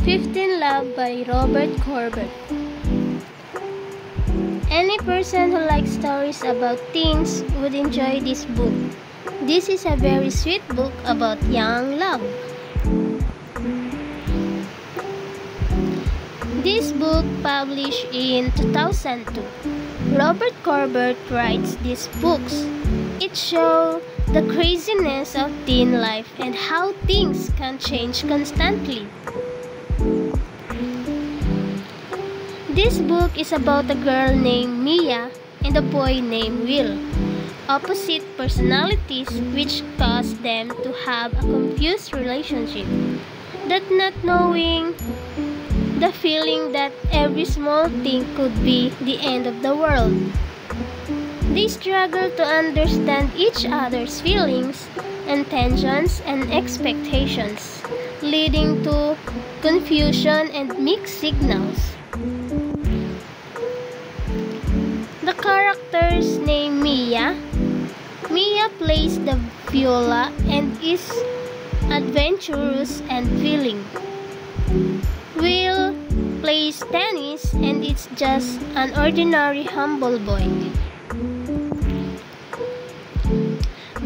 15 Love by Robert Corbett. Any person who likes stories about teens would enjoy this book. This is a very sweet book about young love. This book published in 2002. Robert Corbett writes these books. It shows the craziness of teen life and how things can change constantly. This book is about a girl named Mia and a boy named Will, opposite personalities which cause them to have a confused relationship. That not knowing, the feeling that every small thing could be the end of the world. They struggle to understand each other's feelings, intentions, and expectations, leading to confusion and mixed signals. The character's name Mia. Mia plays the viola and is adventurous and feeling. Will plays tennis and is just an ordinary humble boy.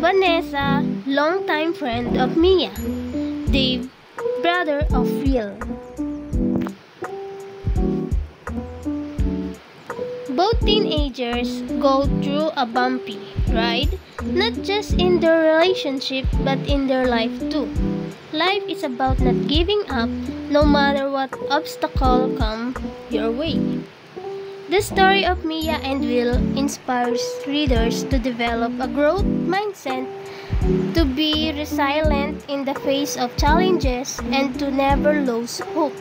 Vanessa, longtime friend of Mia. Dave, brother of Will. Both teenagers go through a bumpy ride, not just in their relationship but in their life too. Life is about not giving up no matter what obstacle come your way. The story of Mia and Will inspires readers to develop a growth mindset, to be resilient in the face of challenges, and to never lose hope.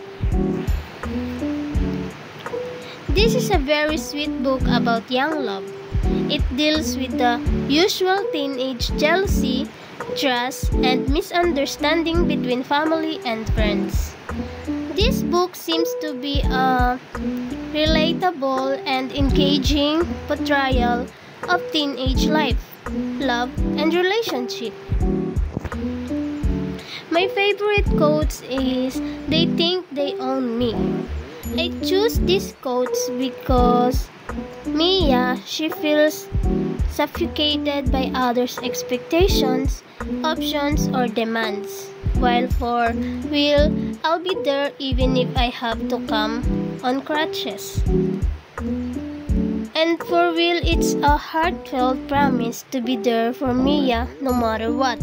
This is a very sweet book about young love. It deals with the usual teenage jealousy, trust, and misunderstanding between family and friends. This book seems to be a relatable and engaging portrayal of teenage life, love, and relationship. My favorite quote is, "They think they own me." I choose these quotes because Mia, she feels suffocated by others' expectations, options, or demands. While for Will, I'll be there even if I have to come on crutches. And for Will, it's a heartfelt promise to be there for Mia no matter what.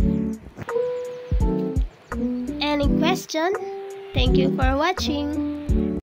Any question? Thank you for watching.